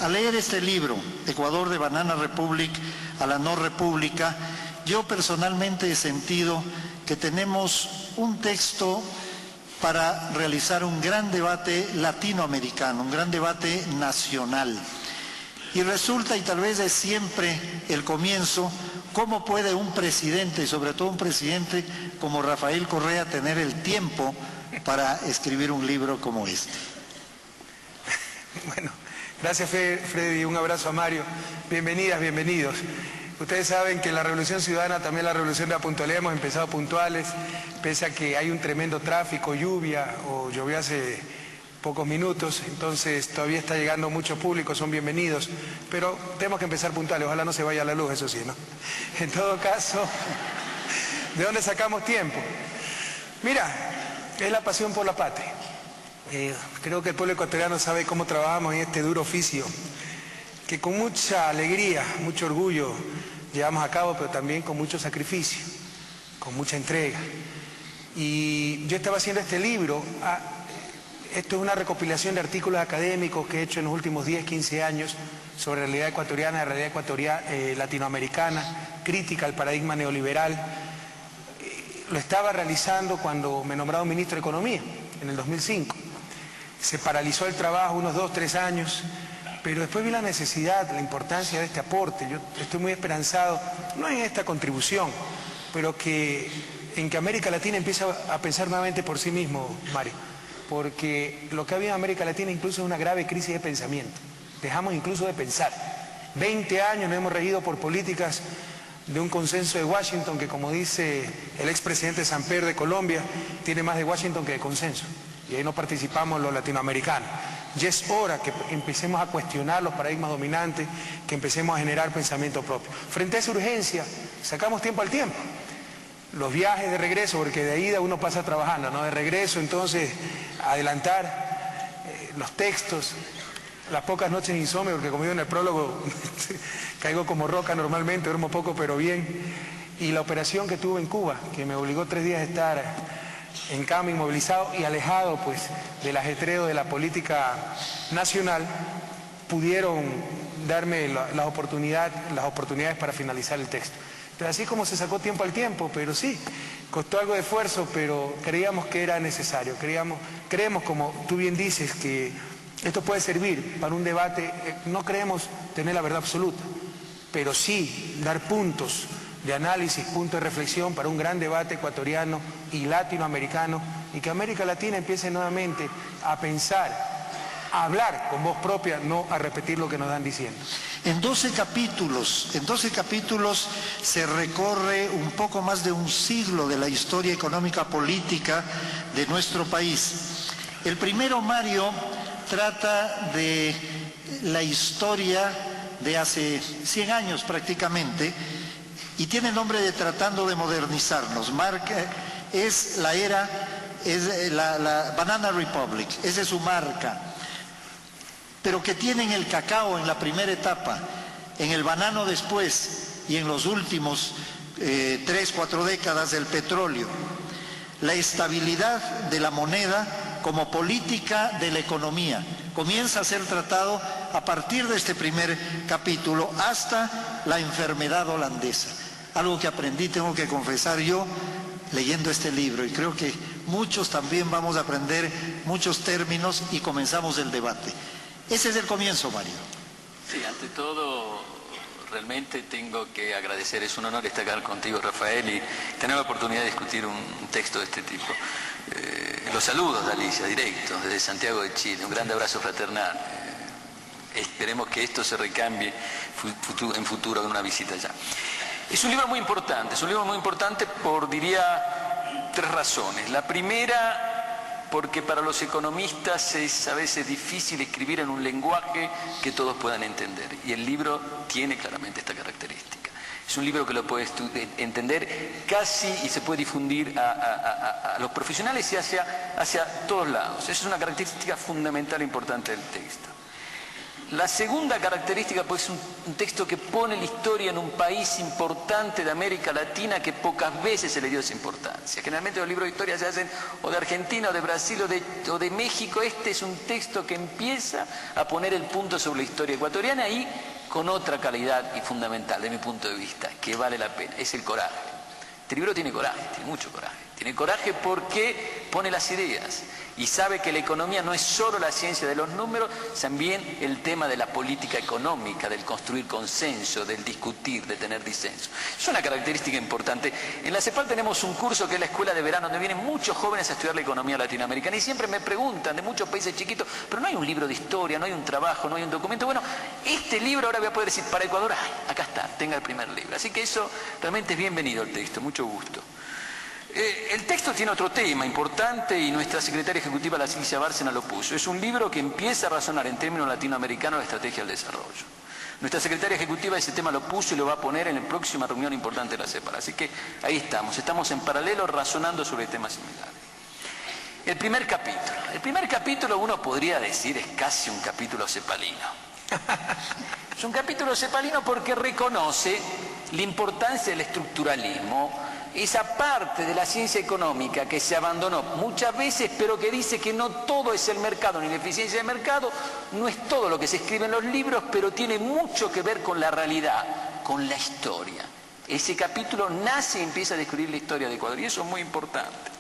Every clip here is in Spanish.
Al leer este libro, Ecuador de Banana Republic a la no república, yo personalmente he sentido que tenemos un texto para realizar un gran debate latinoamericano, un gran debate nacional. Y resulta, y tal vez es siempre el comienzo, cómo puede un presidente, y sobre todo un presidente como Rafael Correa, tener el tiempo para escribir un libro como este. Bueno, gracias Freddy, un abrazo a Mario. Bienvenidas, bienvenidos. Ustedes saben que la Revolución Ciudadana, también la Revolución de la Puntualidad, hemos empezado puntuales, pese a que hay un tremendo tráfico, lluvia, o llovió hace pocos minutos, entonces todavía está llegando mucho público, son bienvenidos, pero tenemos que empezar puntuales, ojalá no se vaya la luz, eso sí, ¿no? En todo caso, ¿de dónde sacamos tiempo? Mira, es la pasión por la patria. Creo que el pueblo ecuatoriano sabe cómo trabajamos en este duro oficio, que con mucha alegría, mucho orgullo llevamos a cabo, pero también con mucho sacrificio, con mucha entrega. Y yo estaba haciendo este libro, esto es una recopilación de artículos académicos que he hecho en los últimos 10, 15 años sobre realidad ecuatoriana, realidad ecuatoriana, latinoamericana, crítica al paradigma neoliberal. Lo estaba realizando cuando me nombraron ministro de Economía, en el 2005. Se paralizó el trabajo unos 2, 3 años, pero después vi la necesidad, la importancia de este aporte. Yo estoy muy esperanzado, no en esta contribución, pero en que América Latina empiece a pensar nuevamente por sí mismo, Mario. Porque lo que ha habido en América Latina incluso es una grave crisis de pensamiento. Dejamos incluso de pensar. 20 años nos hemos regido por políticas de un consenso de Washington que, como dice el expresidente Samper de Colombia, tiene más de Washington que de consenso. Y ahí no participamos los latinoamericanos. Ya es hora que empecemos a cuestionar los paradigmas dominantes, que empecemos a generar pensamiento propio. Frente a esa urgencia, sacamos tiempo al tiempo. Los viajes de regreso, porque de ida uno pasa trabajando, ¿no? De regreso, entonces, adelantar los textos, las pocas noches de insomnio, porque como digo en el prólogo, caigo como roca normalmente, duermo poco pero bien. Y la operación que tuve en Cuba, que me obligó 3 días a estar en cama, inmovilizado y alejado pues del ajetreo de la política nacional, pudieron darme las oportunidades para finalizar el texto. Entonces, así como se sacó tiempo al tiempo, pero sí, costó algo de esfuerzo, pero creíamos que era necesario. Creemos, como tú bien dices, que esto puede servir para un debate. No creemos tener la verdad absoluta, pero sí dar puntos de análisis, puntos de reflexión para un gran debate ecuatoriano y latinoamericano, y que América Latina empiece nuevamente a pensar, a hablar con voz propia, no a repetir lo que nos dan diciendo. En 12 capítulos se recorre un poco más de un siglo de la historia económica política de nuestro país. El primero, Mario, trata de la historia de hace 100 años prácticamente, y tiene el nombre de Tratando de Modernizarnos. Es la Banana Republic, esa es su marca, pero que tiene en el cacao en la primera etapa, en el banano después y en los últimos 3, 4 décadas el petróleo. La estabilidad de la moneda como política de la economía comienza a ser tratado a partir de este primer capítulo hasta la enfermedad holandesa. Algo que aprendí, tengo que confesar yo, leyendo este libro, y creo que muchos también vamos a aprender muchos términos y comenzamos el debate. Ese es el comienzo, Mario. Sí, ante todo, realmente tengo que agradecer, es un honor estar acá contigo, Rafael, y tener la oportunidad de discutir un texto de este tipo. Los saludos de Alicia, directos, desde Santiago de Chile, un grande abrazo fraternal. Esperemos que esto se recambie en futuro con una visita allá. Es un libro muy importante por, diría, 3 razones. La primera, porque para los economistas es a veces difícil escribir en un lenguaje que todos puedan entender, y el libro tiene claramente esta característica. Es un libro que lo puede entender casi y se puede difundir a los profesionales y hacia todos lados. Esa es una característica fundamental e importante del texto. La segunda característica, pues, es un texto que pone la historia en un país importante de América Latina que pocas veces se le dio esa importancia. Generalmente los libros de historia se hacen o de Argentina, o de Brasil, o de México. Este es un texto que empieza a poner el punto sobre la historia ecuatoriana y con otra calidad y fundamental, de mi punto de vista, que vale la pena, es el coraje. Este libro tiene coraje, tiene mucho coraje. Tiene coraje porque pone las ideas y sabe que la economía no es solo la ciencia de los números, también el tema de la política económica, del construir consenso, del discutir, de tener disenso. Es una característica importante. En la CEPAL tenemos un curso que es la escuela de verano, donde vienen muchos jóvenes a estudiar la economía latinoamericana y siempre me preguntan de muchos países chiquitos, pero no hay un libro de historia, no hay un trabajo, no hay un documento. Bueno, este libro ahora voy a poder decir para Ecuador, ¡ay, acá está, tenga el primer libro! Así que eso realmente es bienvenido el texto, mucho gusto. El texto tiene otro tema importante y nuestra secretaria ejecutiva, la Silvia Bárcena, lo puso. Es un libro que empieza a razonar en términos latinoamericanos la estrategia del desarrollo. Nuestra secretaria ejecutiva ese tema lo puso y lo va a poner en la próxima reunión importante de la CEPAL. Así que ahí estamos en paralelo razonando sobre temas similares. El primer capítulo uno podría decir es casi un capítulo cepalino. Es un capítulo cepalino porque reconoce la importancia del estructuralismo, esa parte de la ciencia económica que se abandonó muchas veces, pero que dice que no todo es el mercado ni la eficiencia del mercado, no es todo lo que se escribe en los libros, pero tiene mucho que ver con la realidad, con la historia. Ese capítulo nace y empieza a descubrir la historia de Ecuador y eso es muy importante.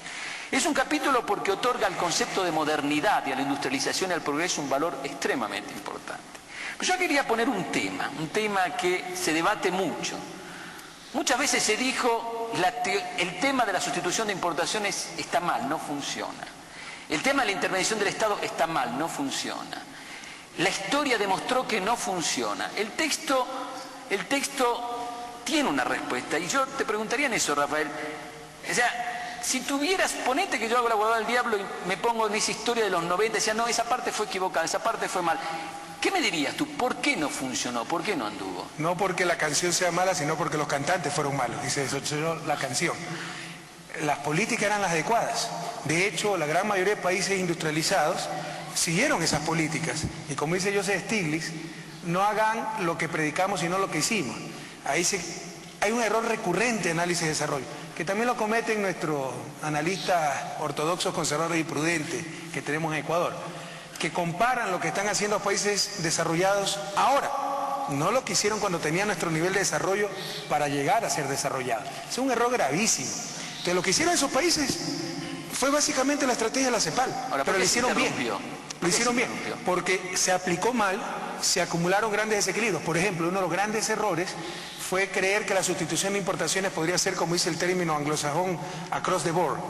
Es un capítulo porque otorga al concepto de modernidad y a la industrialización y al progreso un valor extremadamente importante. Pero yo quería poner un tema que se debate mucho. Muchas veces se dijo, el tema de la sustitución de importaciones está mal, no funciona. El tema de la intervención del Estado está mal, no funciona. La historia demostró que no funciona. El texto tiene una respuesta y yo te preguntaría en eso, Rafael. O sea, si tuvieras, ponete que yo hago el abogado del diablo y me pongo en esa historia de los 90, decía, no, esa parte fue equivocada, esa parte fue mal. ¿Qué me dirías tú? ¿Por qué no funcionó? ¿Por qué no anduvo? No porque la canción sea mala, sino porque los cantantes fueron malos, dice eso, la canción. Las políticas eran las adecuadas. De hecho, la gran mayoría de países industrializados siguieron esas políticas. Y como dice Joseph Stiglitz, no hagan lo que predicamos, sino lo que hicimos. Hay un error recurrente en análisis de desarrollo, que también lo cometen nuestros analistas ortodoxos, conservadores y prudentes que tenemos en Ecuador, que comparan lo que están haciendo los países desarrollados ahora, no lo que hicieron cuando tenían nuestro nivel de desarrollo para llegar a ser desarrollados. Es un error gravísimo. Entonces, lo que hicieron esos países fue básicamente la estrategia de la CEPAL, pero lo hicieron bien. Lo hicieron bien, porque se aplicó mal, se acumularon grandes desequilibrios. Por ejemplo, uno de los grandes errores fue creer que la sustitución de importaciones podría ser, como dice el término anglosajón, across the board,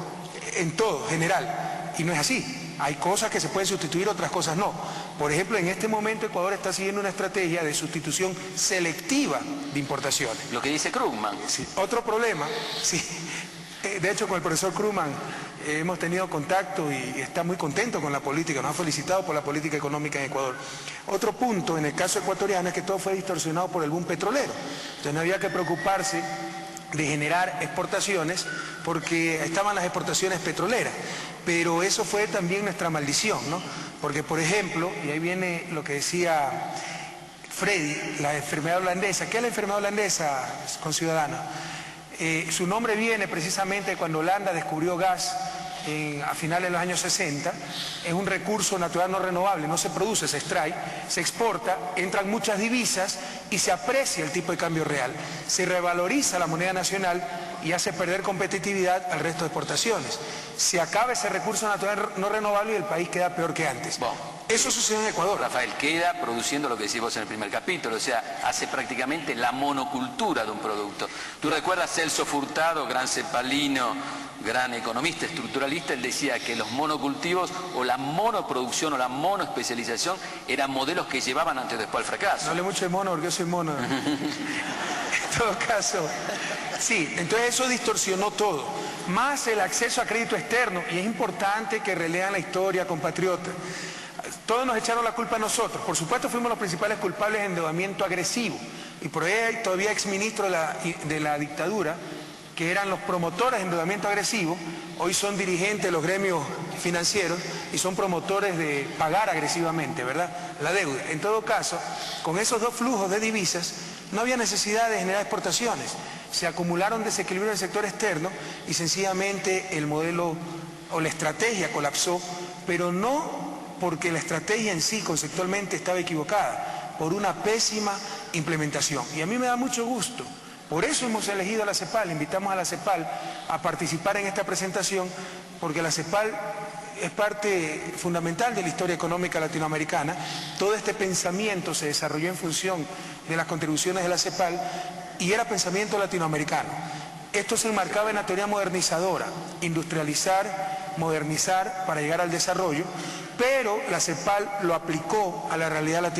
en todo, general. Y no es así. Hay cosas que se pueden sustituir, otras cosas no. Por ejemplo, en este momento Ecuador está siguiendo una estrategia de sustitución selectiva de importaciones. Lo que dice Krugman. Sí. Otro problema, sí. De hecho, con el profesor Krugman hemos tenido contacto y está muy contento con la política, nos ha felicitado por la política económica en Ecuador. Otro punto en el caso ecuatoriano es que todo fue distorsionado por el boom petrolero. Entonces no había que preocuparse de generar exportaciones porque estaban las exportaciones petroleras. Pero eso fue también nuestra maldición, ¿no? Porque, por ejemplo, y ahí viene lo que decía Freddy, la enfermedad holandesa. ¿Qué es la enfermedad holandesa, conciudadano? Su nombre viene precisamente cuando Holanda descubrió gas a finales de los años 60. Es un recurso natural no renovable, no se produce, se extrae, se exporta, entran muchas divisas y se aprecia el tipo de cambio real. Se revaloriza la moneda nacional y hace perder competitividad al resto de exportaciones. Se acaba ese recurso natural no renovable y el país queda peor que antes. Bueno, eso sucede en Ecuador. Rafael, queda produciendo lo que decís vos en el primer capítulo, o sea, hace prácticamente la monocultura de un producto. ¿Tú recuerdas Celso Furtado, gran cepalino, gran economista estructuralista? Él decía que los monocultivos o la monoproducción o la monoespecialización eran modelos que llevaban antes o después al fracaso. No hable mucho de mono porque yo soy mono. En todo caso, sí, entonces eso distorsionó todo. Más el acceso a crédito externo, y es importante que relean la historia, compatriotas. Todos nos echaron la culpa a nosotros. Por supuesto fuimos los principales culpables de endeudamiento agresivo. Y por ahí hay todavía exministros de la dictadura que eran los promotores de endeudamiento agresivo, hoy son dirigentes de los gremios financieros y son promotores de pagar agresivamente, ¿verdad? la deuda. En todo caso, con esos dos flujos de divisas, no había necesidad de generar exportaciones. Se acumularon desequilibrios en el sector externo y sencillamente el modelo o la estrategia colapsó, pero no porque la estrategia en sí conceptualmente estaba equivocada, por una pésima implementación. Y a mí me da mucho gusto. Por eso hemos elegido a la CEPAL, invitamos a la CEPAL a participar en esta presentación, porque la CEPAL es parte fundamental de la historia económica latinoamericana. Todo este pensamiento se desarrolló en función de las contribuciones de la CEPAL y era pensamiento latinoamericano. Esto se enmarcaba en la teoría modernizadora, industrializar, modernizar para llegar al desarrollo, pero la CEPAL lo aplicó a la realidad latinoamericana.